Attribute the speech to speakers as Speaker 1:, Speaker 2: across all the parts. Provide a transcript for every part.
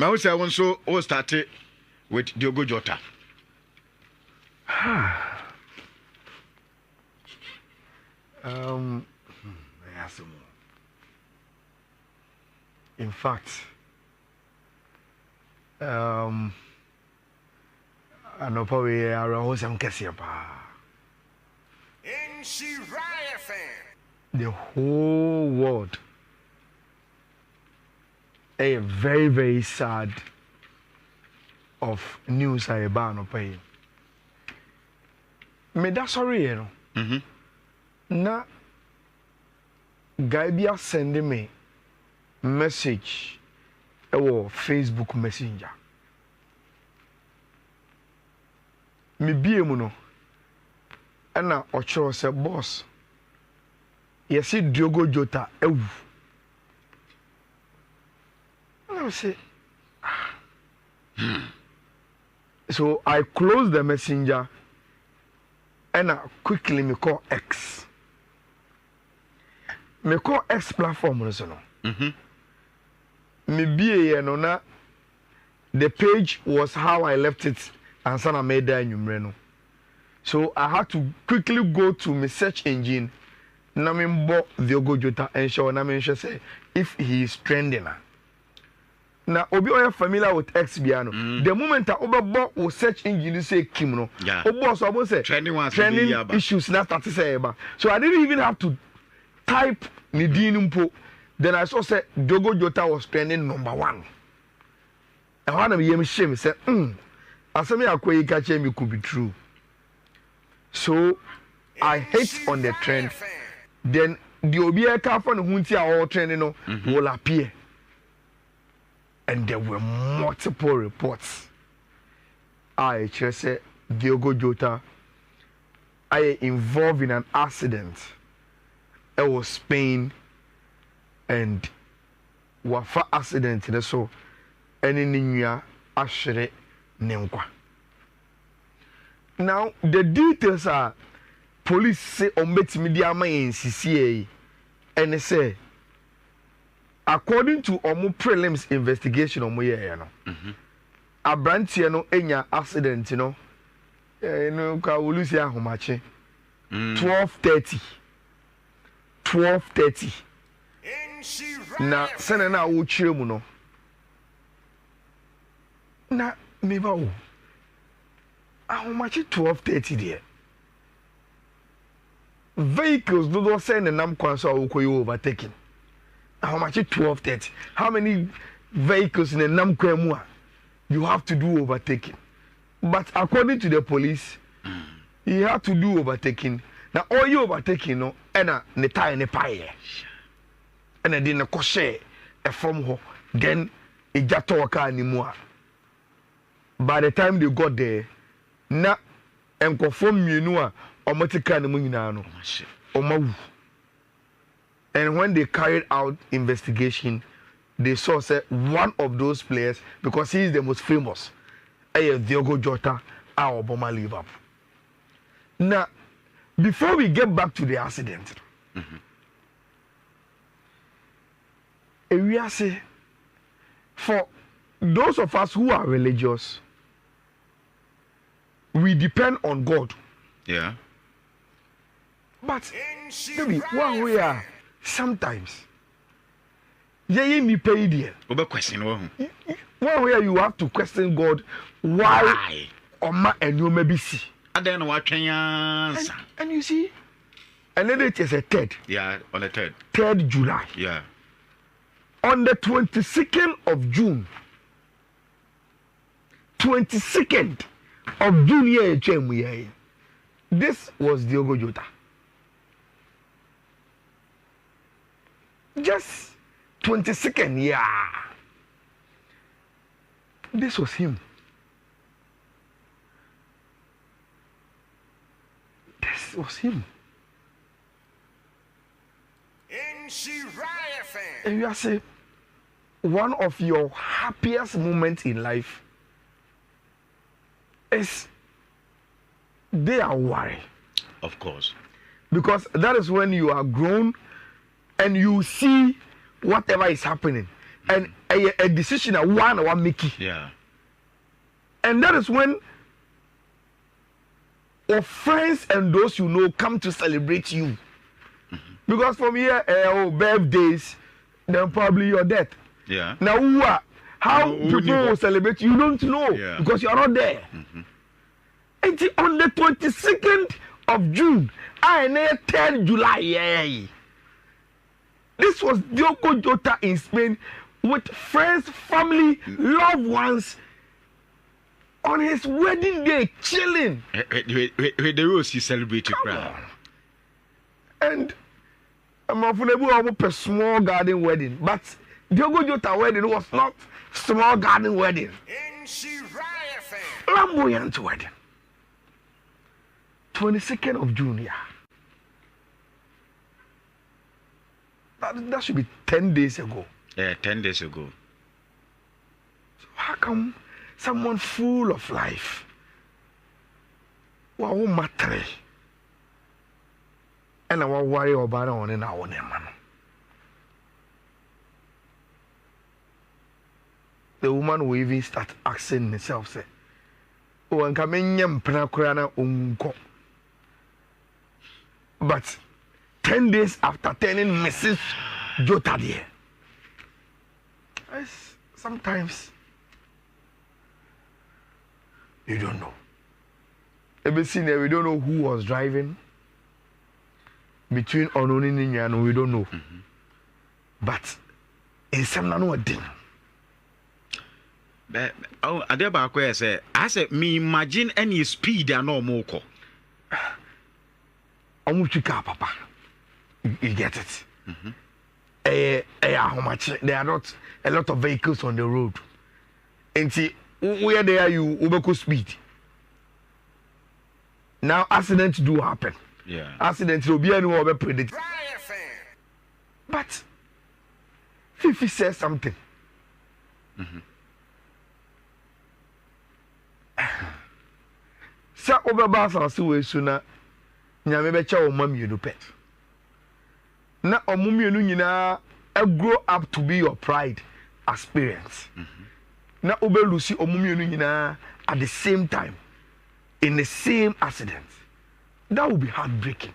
Speaker 1: My house I want so all started with Diogo Jota.
Speaker 2: In fact, I know probably around some the whole world a very, very sad of news I ban or pay. Me da sorry, you know. Na guy be sending me message or Facebook Messenger. Me be mu no. Ana ocho say boss. Yesi Diogo Jota ewu. I say so I close the messenger and I quickly me call X. Me call X platform no. Me be no na the page was how I left it and son I made that numero. So I had to quickly go to my search engine na me mbo Diogo Jota and show na me say if he is trending. Now, obi oya familiar with X biano. The moment I overbought or search engine say Kim no. Obo so abo say trending issues na start say eba. So I didn't even have to type ni din mpo. Then I saw say Diogo Jota was trending #1. And one of me shame say asemi akwa catch me could be true. So I hit on the trend. Then the obi eka for no hunti all trending no will appear. And there were multiple reports. I just said Diogo Jota I involved in an accident. It was Spain and wafa accident so any ninya ashere nenkwa. Now the details are police say ombeti media ma NCCA and they say according to omo prelims investigation omo ye no abrantie no enya accident no ka olusi ahomache 12:30 na sene na wo chire mu no na me ba wo ahomache 12:30 there vehicles do do say na nam kwan so awokoyi overtaking. How much? 12:30. How many vehicles in the Namkwemua you have to do overtaking? But according to the police, you have to do overtaking. Now all you overtaking no, and ne tie ne pie, and then a crochet a from ho, then a jatoka anymore. By the time they got there, na and conform you know, or motica no munano, or mau. And when they carried out investigation, they saw say one of those players, because he is the most famous, Diogo Jota, our Obama live up. Now, before we get back to the accident, we are say for those of us who are religious, we depend on God.
Speaker 1: Yeah.
Speaker 2: But maybe one we are. Sometimes, me pay there.
Speaker 1: Question
Speaker 2: one way you have to question God why Oma and you maybe see.
Speaker 1: And then what can you answer?
Speaker 2: And you see, and then it is a 3rd.
Speaker 1: Yeah, on the 3rd.
Speaker 2: 3rd July.
Speaker 1: Yeah.
Speaker 2: On the 22nd of June. 22nd of June, this was Diogo Jota. Just 22nd, yeah. This was him. This was him. And you are saying, one of your happiest moments in life is they are worried.
Speaker 1: Of course.
Speaker 2: Because that is when you are grown and you see whatever is happening. and a decision a one make it.
Speaker 1: Yeah.
Speaker 2: And that is when your friends and those you know come to celebrate you. Because from here, birthdays, then probably your death.
Speaker 1: Yeah.
Speaker 2: Now, how people will celebrate you don't know because you are not there. And on the 22nd of June, and 10 July, this was Diogo Jota in Spain with friends, family, loved ones on his wedding day, chilling.
Speaker 1: The rose he celebrated.
Speaker 2: And I'm a small garden wedding, but Diogo Jota wedding was not small garden wedding. Flamboyant wedding. 22nd of June, yeah. That should be 10 days ago.
Speaker 1: Yeah, 10 days ago.
Speaker 2: So how come someone full of life, wow, matter, and I will worry about on in our name? The woman will even start asking herself, say, oh, and come in yam panakurana unko. But 10 days after turning Mrs. Jota there, sometimes you don't know. Ever seen there, we don't know who was driving between Ononi and we don't know. But in some no thing.
Speaker 1: Oh, I say, I said, me imagine any speed and no more.
Speaker 2: Papa. You get it? How much? There are not a lot of vehicles on the road. And see, where they are, you over speed. Now, accidents do happen.
Speaker 1: Yeah.
Speaker 2: Accidents will be anyone predict. But Fifi says something. Sa obabasa so suna nyame be cha omam yenu pet na omum yenu nyina grow up to be your pride experience. Na obelusi omum yenu nyina at the same time in the same accident. That would be heartbreaking.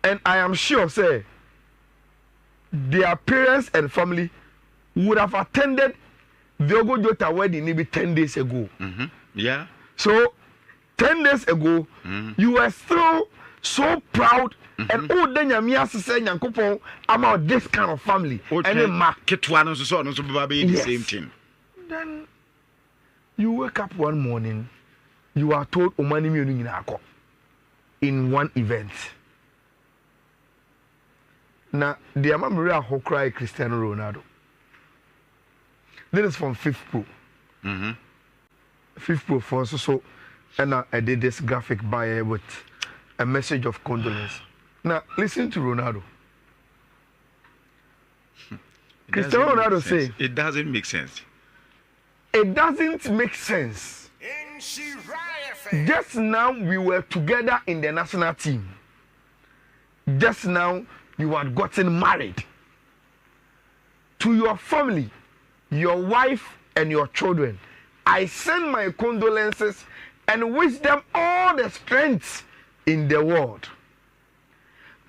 Speaker 2: And I am sure say their parents and family would have attended Diogo Jota wedding maybe 10 days ago.
Speaker 1: Yeah.
Speaker 2: So 10 days ago, you were still so proud and oh then you say Yankopon about this kind of family. And then
Speaker 1: the same thing.
Speaker 2: Then you wake up one morning, you are told Omani in one event. Now the Maria Hokrai Cristiano Ronaldo. This is from 5th Pro. 5th Pro for so and I did this graphic by with a message of condolence. Now listen to Ronaldo. Cristiano Ronaldo say
Speaker 1: it doesn't make sense.
Speaker 2: It doesn't make sense. Just now we were together in the national team. Just now you had gotten married. To your family, your wife and your children, I send my condolences and wish them all the strength in the world.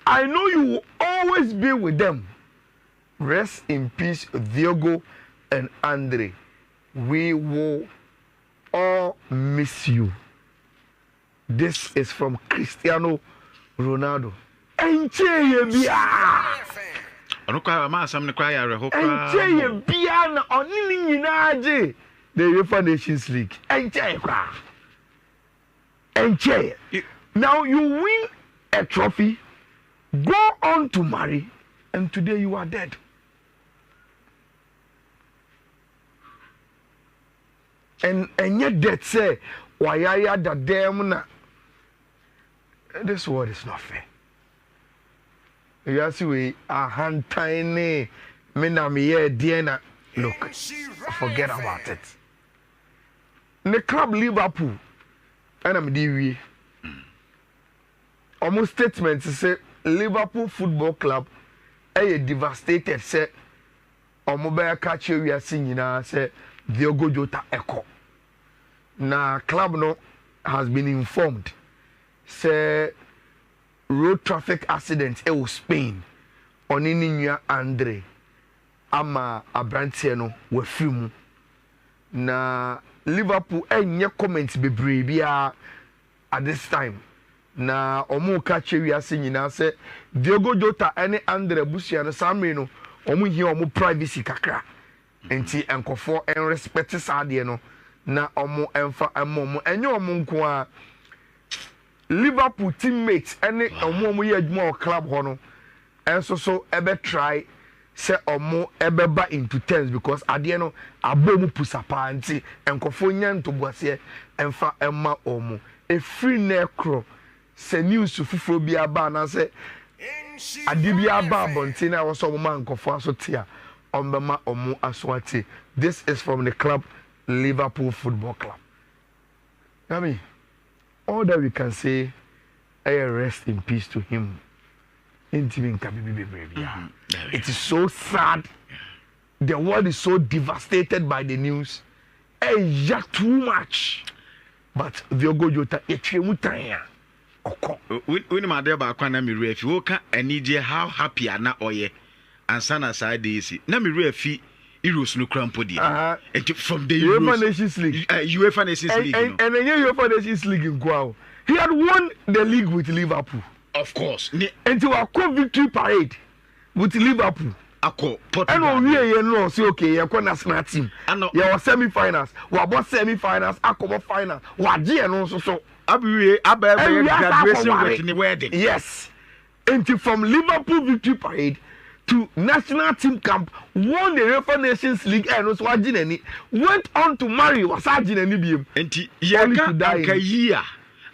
Speaker 2: I know you will always be with them. Rest in peace, Diogo and Andre. We will all miss you. This is from Cristiano Ronaldo. Enche bia.
Speaker 1: Ono kwa ma asam ne kwa ya reho kwa.
Speaker 2: Enche bia na onini nyina age. The UEFA Nations League. Enche kwa. Enche. Now you win a trophy, go on to marry, and today you are dead. And yet that say wayaya da dem na. This word is not fair. You see we a hand tiny Diana. Look, forget about it. The club Liverpool and I'm DV. Almost statement to say Liverpool Football Club are devastated say Omobaya catch we are singing say Diogo Jota Echo. Na club no has been informed say road traffic accident e Spain onini Andre ama abrantie no wafiri mu na Liverpool enye comment bebree bia at this time na omo catch we are singing say Diogo Jota any Andre Busia no samre no omo hia omo privacy kakra enti enkofo en respect saade no na omo emfa omo enye omo nko a Liverpool teammates any omo ye adwuma club ho no enso so ebe try say omo ebe ba into terms because ade no abomu pusapa nti enkofo nya ntoboase emfa emma omo e free necro se news fufuro bia ba na say adibia ba bonte na wo so mo mankofo aso tia ombema omo aswati. This is from the club Liverpool Football Club. I mean, all that we can say, rest in peace to him. It is so sad. The world is so devastated by the news. Just too much. But Diogo Jota,
Speaker 1: when my dear Bakwana mi refi, woka enije how happy ana oye and sana side is na mi refi Euros no crampodi. From the
Speaker 2: UEFA Nations League.
Speaker 1: UEFA Nations League.
Speaker 2: And then UEFA Nations League in Guao. He had won the league with Liverpool.
Speaker 1: Of course.
Speaker 2: And to a victory parade with Liverpool. And we know say okay, you are national team. You are semi-finals. We are semi-finals. Akobo final. We are so.
Speaker 1: Graduation with the wedding.
Speaker 2: Yes. And from Liverpool victory parade to national team camp, won the UEFA Nations League and also went on to marry Wasajin
Speaker 1: and year.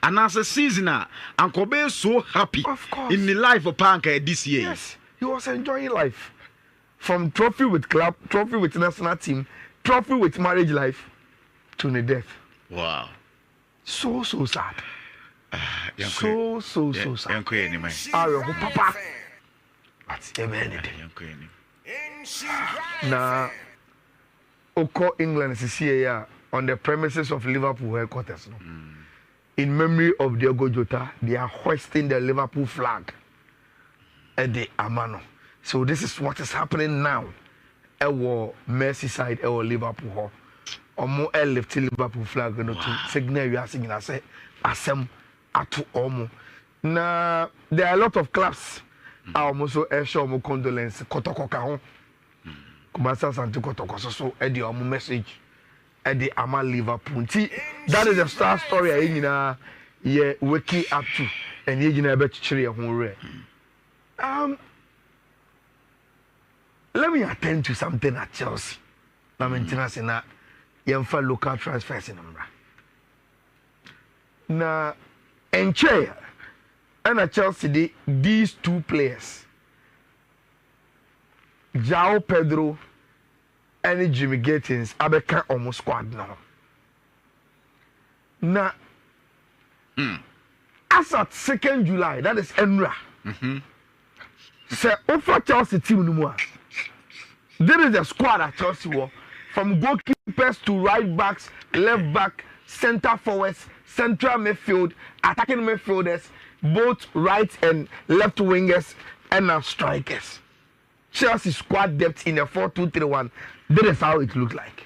Speaker 1: And as a seasoner, Uncle Ben so happy in the life of Panka this year.
Speaker 2: Yes, he was enjoying life. From trophy with club, trophy with national team, trophy with marriage life, to the death.
Speaker 1: Wow.
Speaker 2: So sad. So sad. Papa. That's now, Oko England is here on the premises of Liverpool headquarters. No? In memory of Diogo Jota, they are hoisting the Liverpool flag at the Amano. So this is what is happening now. Our Merseyside, our Liverpool. Omo lifting Liverpool flag no to signal we are singing as asem atu omo. Na there are a lot of clubs. Also show omo condolence kotoko ka ho. Kumasa santi kotoko so e di omo message e di ama Liverpool. That is the star story I nyina ye wake up to and ye nyina be chichire ho re. Let me attend to something at Chelsea. Na maintenance na yemfa local transfers in Amra. Na enche and at Chelsea these two players, JOAO Pedro and Jimmy Gittins, abeka almost squad now. Na as at 2nd July, that is Enra. Say over Chelsea team no more. There is a squad at Chelsea war. From goalkeepers to right backs, left back, center forwards, central midfield, attacking midfielders, both right and left wingers, and now strikers. Chelsea squad depth in a 4-2-3-1. That is how it looks like.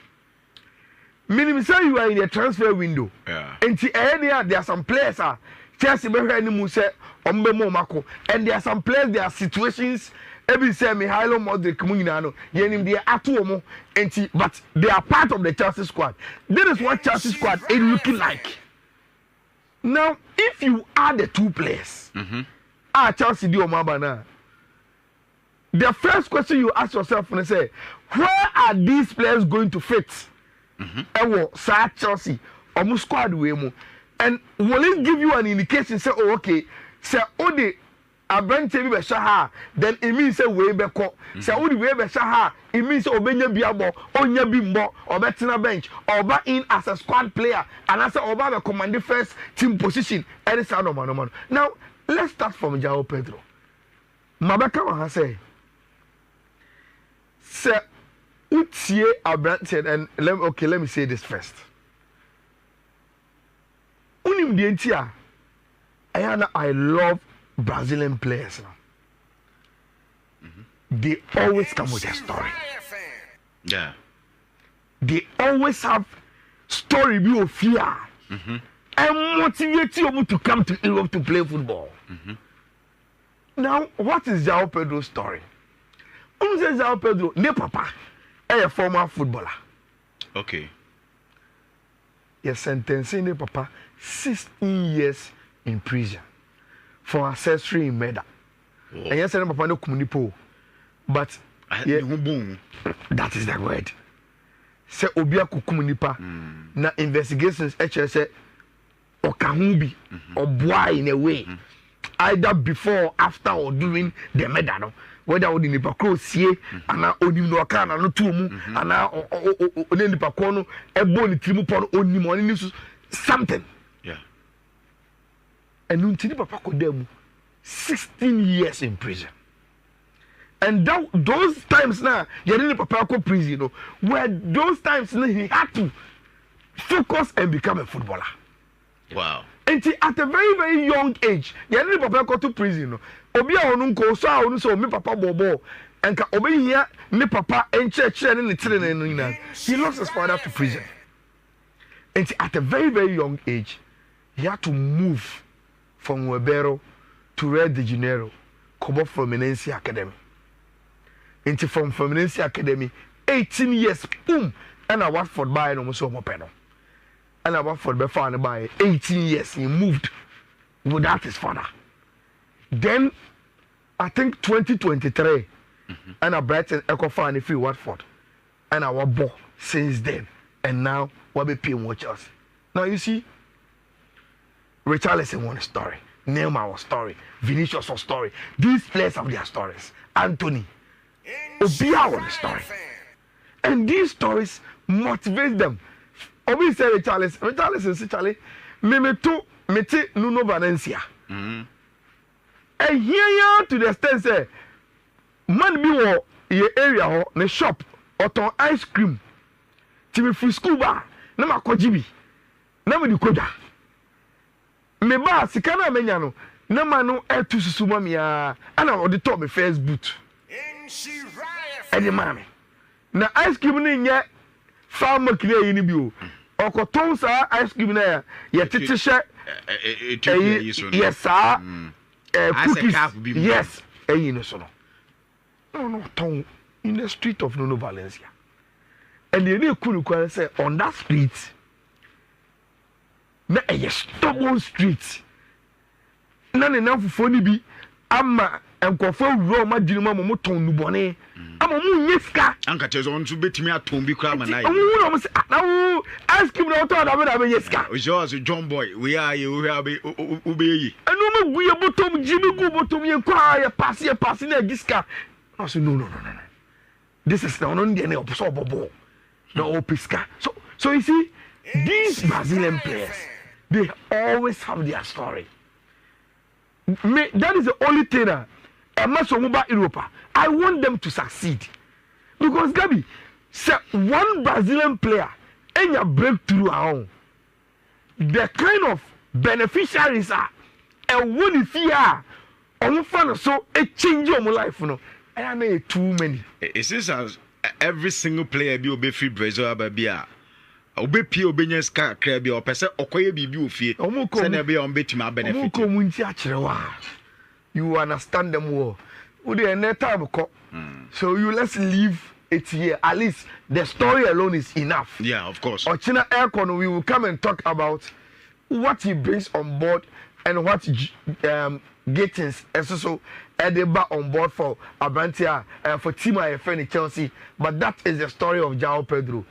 Speaker 2: Meaning, say you are in the transfer window.
Speaker 1: Yeah.
Speaker 2: And there are some players Chelsea and there are some players, there are situations. Every say Mihailo Modric Munano, Yenim they atuomo, but they are part of the Chelsea squad. That is what Chelsea squad is looking like. Now, if you add the two players, Chelsea do Omabana. The first question you ask yourself when you say, where are these players going to fit? Ewo Chelsea, almost squad way. And will it give you an indication? Say, oh, okay, say, oh, the Abranche be shaha, then it means say way back. Say odi way be shaha, it means obenya biabo, onya bimbo, or betina bench, or back in as a squad player, and as a oba the commanding first team position. Any sound of man. Now let's start from JOAO Pedro. Mabeka has say Utie Abranted and let me say this first. Unim dientia. Ayala, I love Brazilian players now. They always come with a story.
Speaker 1: Yeah.
Speaker 2: They always have story of fear. And motivate you to come to Europe to play football. Now, what is JOAO Pedro's story? Who says JOAO Pedro? Ne papa, a former footballer.
Speaker 1: Okay.
Speaker 2: Yes, sentencing ne papa 16 years in prison for accessory in murder. And yes, ne papa no communipo. But yeah, that is the word. Say obia kukumunipa na investigations say okahubi or boy in a way either before, after or during the murder no whether odi nipa cross sie ana onim no aka na no tuomu ana oni nipa ko no ebo ni trimu pon onim oni ni something
Speaker 1: yeah
Speaker 2: and until papa ko dem 16 years in prison. And those times now, you didn't prepare for prison, you know, where those times now he had to focus and become a footballer.
Speaker 1: Wow.
Speaker 2: And at a very, very young age, you didn't prepare for to prison, you know. Obia onunko so me papa bobo and ka obi here me papa and church and the children. He lost his father to prison. And at a very, very young age, he had to move from Webero to Rio de Janeiro, come up from Fluminense Academy. Into from Fluminense Academy, 18 years, boom, and I Watford by no so mopeno. And I Watford by found by 18 years, he moved without his father. Then I think 2023, and I Brighton Echo Fan free Watford. And I was born since then. And now what be paying watch us. Now you see, Richarlison one story, Neymar was story, Vinicius was story. These players have their stories. Anthony. Obia one story. And these stories motivate them. Obi say Richarlison say Charlie, me te Nuno Valencia. And here to the extent say man bi wo ye area ho ne shop oton ice cream. Ti me free school ba na makoji bi. Na me di koda. Me ba sika na menya no na ma no etu susu ma me a ana odi to me first boot. Edi mami na ice cream ni nye farmer clear yi ni bi o okoton sa ice cream na ya tete hye yes sir cookies yes eyi no so no ton in the street of Nuno Valencia and the dey kunu say on that street na a stubborn street na ne na fufuo ni bi ama enkofo wuro ma dwuma mo ton nubone ama mu nyeska
Speaker 1: anka chezo onto betimi aton bi kra ma na
Speaker 2: wo say na ice cream na to da be nyeska
Speaker 1: o just John boy we are you we are ubeyi
Speaker 2: anu ma guye botom jimi gu botom ye kwa ye pass na giska no say no this is now on the ne opo bobo na opiska so you see these Brazilian players they always have their story. That is the only thing that Europe. I want them to succeed. Because Gabi, say one Brazilian player and your breakthrough around the kind of beneficiaries are and when if you are on fun so it change your life, you know. I know too many.
Speaker 1: It seems as every single player be free Brazil babia. Obe pie obenya ska kra bia opese okoye bibi ofie se na bia on betima benefit
Speaker 2: omukomunti akirewa you understand them well we dey na time ko so you let's leave it here at least the story alone is enough.
Speaker 1: Yeah, of course.
Speaker 2: Ochina Aircon we will come and talk about what he brings on board and what Gatins so Edeba on board for Abrantia for team IFN Chelsea, but that is the story of JOAO Pedro.